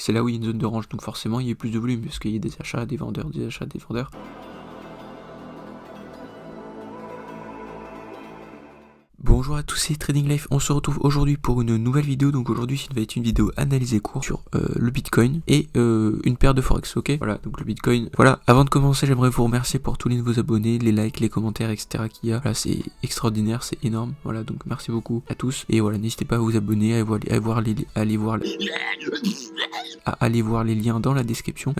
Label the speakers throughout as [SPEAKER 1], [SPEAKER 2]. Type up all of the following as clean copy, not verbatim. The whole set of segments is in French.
[SPEAKER 1] c'est là où il y a une zone de range, donc forcément il y a plus de volume, parce qu'il y a des achats, des vendeurs, des achats, des vendeurs. Bonjour à tous, c'est Trading Life, on se retrouve aujourd'hui pour une nouvelle vidéo. Donc aujourd'hui ça va être une vidéo analyse et cours sur le Bitcoin et une paire de Forex, ok. Voilà, donc le Bitcoin. Voilà, avant de commencer j'aimerais vous remercier pour tous les nouveaux abonnés, les likes, les commentaires, etc. qu'il y a. Voilà, c'est extraordinaire, c'est énorme. Voilà, donc merci beaucoup à tous. Et voilà, n'hésitez pas à vous abonner, à aller voir les liens dans la description.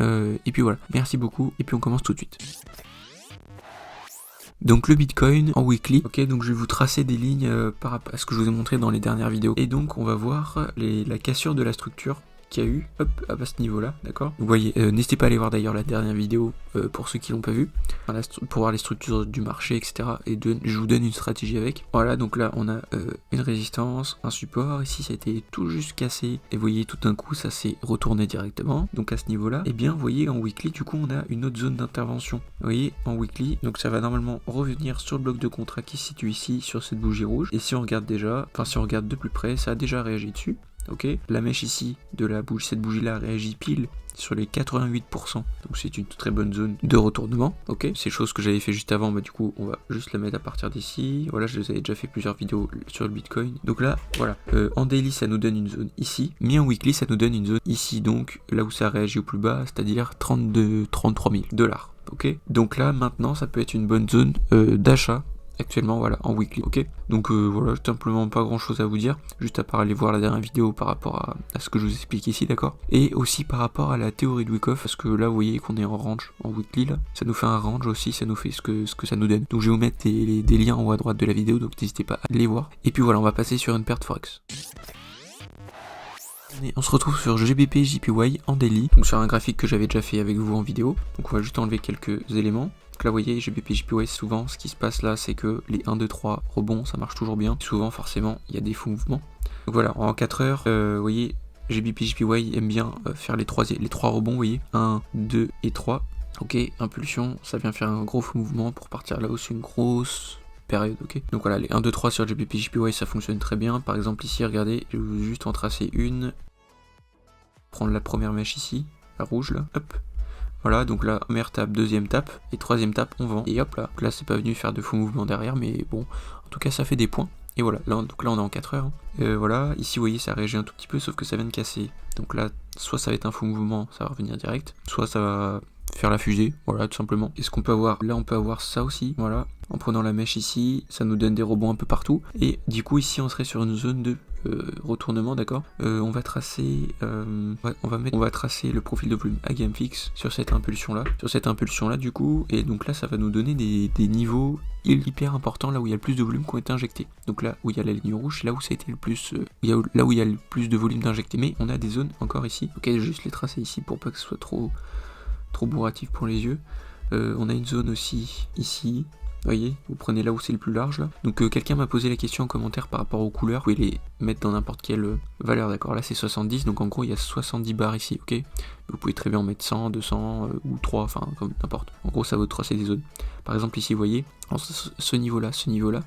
[SPEAKER 1] Et puis voilà, merci beaucoup, et puis on commence tout de suite. Donc le Bitcoin en weekly, ok, donc je vais vous tracer des lignes par rapport à ce que je vous ai montré dans les dernières vidéos. Et donc on va voir la cassure de la structure qu'il y a eu, hop, à ce niveau-là, d'accord. Vous voyez, n'hésitez pas à aller voir d'ailleurs la dernière vidéo pour ceux qui l'ont pas vu, pour voir les structures du marché, etc. Et je vous donne une stratégie avec. Voilà, donc là on a une résistance, un support, ici ça a été tout juste cassé, et vous voyez tout d'un coup ça s'est retourné directement, donc à ce niveau-là, et bien vous voyez en weekly, du coup on a une autre zone d'intervention. Vous voyez, en weekly, donc ça va normalement revenir sur le bloc de contrat qui se situe ici, sur cette bougie rouge, et si on regarde si on regarde de plus près, ça a déjà réagi dessus. Ok, la mèche ici de la bougie, cette bougie là réagit pile sur les 88%, donc c'est une très bonne zone de retournement. Ok, c'est chose que j'avais fait juste avant, bah du coup on va juste la mettre à partir d'ici. Voilà, je les avais déjà fait plusieurs vidéos sur le Bitcoin. Donc là, voilà, en daily ça nous donne une zone ici, mais en weekly ça nous donne une zone ici, donc là où ça réagit au plus bas, c'est-à-dire 33 000 $. Ok, donc là maintenant ça peut être une bonne zone d'achat. Actuellement, voilà, en weekly, ok. Donc voilà, simplement pas grand chose à vous dire, juste à part aller voir la dernière vidéo par rapport à ce que je vous explique ici, d'accord. Et aussi par rapport à la théorie de Wyckoff, parce que là vous voyez qu'on est en range, en weekly là, ça nous fait un range aussi, ça nous fait ce que ça nous donne. Donc je vais vous mettre des liens en haut à droite de la vidéo, donc n'hésitez pas à les voir. Et puis voilà, on va passer sur une paire de Forex. On se retrouve sur GBP JPY en daily, donc sur un graphique que j'avais déjà fait avec vous en vidéo. Donc on va juste enlever quelques éléments. Donc là vous voyez GBP JPY, souvent ce qui se passe là c'est que les 1, 2, 3 rebonds ça marche toujours bien. Souvent forcément il y a des faux mouvements. Donc voilà, en 4 heures, vous voyez GBP JPY aime bien faire les 3 rebonds, vous voyez, 1, 2 et 3. Ok, impulsion, ça vient faire un gros faux mouvement pour partir là aussi une grosse période, ok. Donc voilà, les 1, 2, 3 sur GBP JPY ça fonctionne très bien. Par exemple ici, regardez, je vais juste en tracer une. Prendre la première mèche ici, la rouge là, hop. Voilà, donc là, première tape, deuxième tape, et troisième tape, on vend. Et hop là, donc là c'est pas venu faire de faux mouvements derrière, mais bon, en tout cas ça fait des points. Et voilà, là, donc là on est en 4 heures. Voilà, ici vous voyez ça réagit un tout petit peu, sauf que ça vient de casser. Donc là, soit ça va être un faux mouvement, ça va revenir direct, soit ça va faire la fusée, voilà, tout simplement. Et ce qu'on peut avoir, là on peut avoir ça aussi, voilà. En prenant la mèche ici, ça nous donne des rebonds un peu partout. Et du coup ici on serait sur une zone de retournement, d'accord. On va tracer on va tracer le profil de volume à gamme fixe sur cette impulsion là du coup, et donc là ça va nous donner des niveaux hyper importants, là où il y a le plus de volume qui ont été injectés. Donc là où il y a la ligne rouge, c'est là où ça a été le plus là où il y a le plus de volume d'injectés, mais on a des zones encore ici. Ok, je vais juste les tracer ici pour pas que ce soit trop bourratif pour les yeux. On a une zone aussi ici. Vous voyez, vous prenez là où c'est le plus large là. Donc quelqu'un m'a posé la question en commentaire par rapport aux couleurs. Vous pouvez les mettre dans n'importe quelle valeur, d'accord. Là c'est 70, donc en gros il y a 70 barres ici, ok. Vous pouvez très bien en mettre 100, 200 ou 3, enfin comme n'importe. En gros ça va tracer des zones. Par exemple ici vous voyez, ce niveau-là,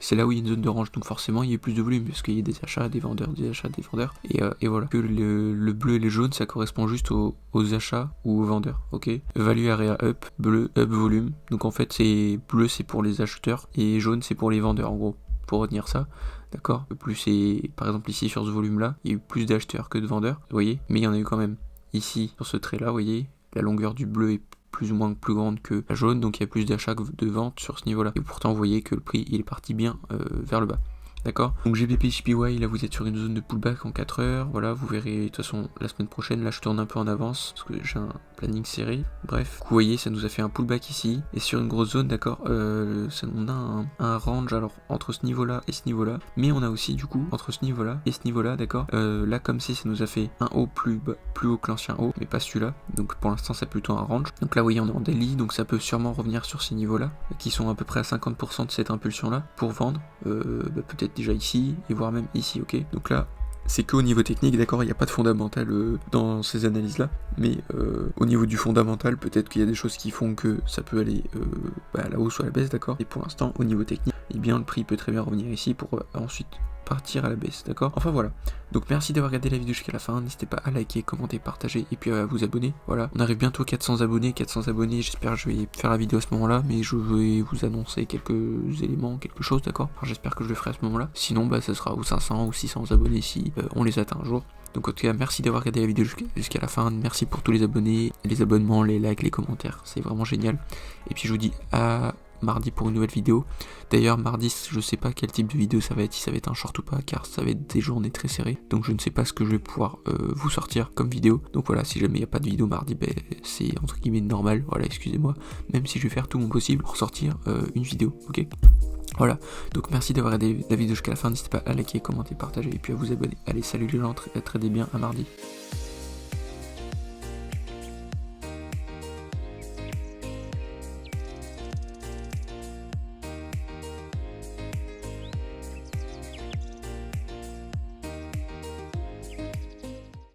[SPEAKER 1] c'est là où il y a une zone de range. Donc forcément il y a plus de volume, parce qu'il y a des achats, des vendeurs, des achats, des vendeurs. Et voilà. Que le bleu et les jaunes ça correspond juste aux achats ou aux vendeurs, ok. Value area up, bleu, up volume. Donc en fait c'est bleu c'est pour les acheteurs et jaune c'est pour les vendeurs, en gros, pour retenir ça, d'accord. Plus c'est, par exemple ici sur ce volume là, il y a eu plus d'acheteurs que de vendeurs, vous voyez, mais il y en a eu quand même. Ici sur ce trait là, vous voyez, la longueur du bleu est plus ou moins plus grande que la jaune, donc il y a plus d'achats que de ventes sur ce niveau là, et pourtant vous voyez que le prix il est parti bien vers le bas. D'accord. Donc GBP JPY, là vous êtes sur une zone de pullback en 4 heures. Voilà, vous verrez de toute façon la semaine prochaine. Là je tourne un peu en avance parce que j'ai un planning serré. Bref, vous voyez, ça nous a fait un pullback ici. Et sur une grosse zone, d'accord, on a un range alors entre ce niveau-là et ce niveau-là. Mais on a aussi du coup entre ce niveau-là et ce niveau-là, d'accord. Là comme si ça nous a fait un haut plus haut que l'ancien haut, mais pas celui-là. Donc pour l'instant c'est plutôt un range. Donc là vous voyez on est en daily, donc ça peut sûrement revenir sur ces niveaux-là, qui sont à peu près à 50% de cette impulsion-là, pour vendre. Peut-être déjà ici, et voire même ici, ok. Donc là, c'est qu'au niveau technique, d'accord, il n'y a pas de fondamental dans ces analyses-là, mais au niveau du fondamental, peut-être qu'il y a des choses qui font que ça peut aller à la hausse ou à la baisse, d'accord. Et pour l'instant, au niveau technique, eh bien, le prix peut très bien revenir ici pour ensuite partir à la baisse, d'accord? Enfin voilà, donc merci d'avoir regardé la vidéo jusqu'à la fin, n'hésitez pas à liker, commenter, partager et puis à vous abonner, voilà. On arrive bientôt à 400 abonnés, j'espère que je vais faire la vidéo à ce moment-là, mais je vais vous annoncer quelques éléments, quelque chose, d'accord? Enfin, j'espère que je le ferai à ce moment-là, sinon bah ça sera ou 500 ou 600 abonnés si on les atteint un jour. Donc en tout cas, merci d'avoir regardé la vidéo jusqu'à la fin, merci pour tous les abonnés, les abonnements, les likes, les commentaires, c'est vraiment génial. Et puis je vous dis à mardi pour une nouvelle vidéo. D'ailleurs mardi je sais pas quel type de vidéo ça va être, si ça va être un short ou pas, car ça va être des journées très serrées, donc je ne sais pas ce que je vais pouvoir vous sortir comme vidéo. Donc voilà, si jamais il n'y a pas de vidéo mardi, ben, c'est entre guillemets normal, voilà, excusez-moi, même si je vais faire tout mon possible pour sortir une vidéo, ok? Voilà, donc merci d'avoir regardé la vidéo jusqu'à la fin, n'hésitez pas à liker, commenter, partager et puis à vous abonner. Allez, salut les gens, traitez bien, à mardi.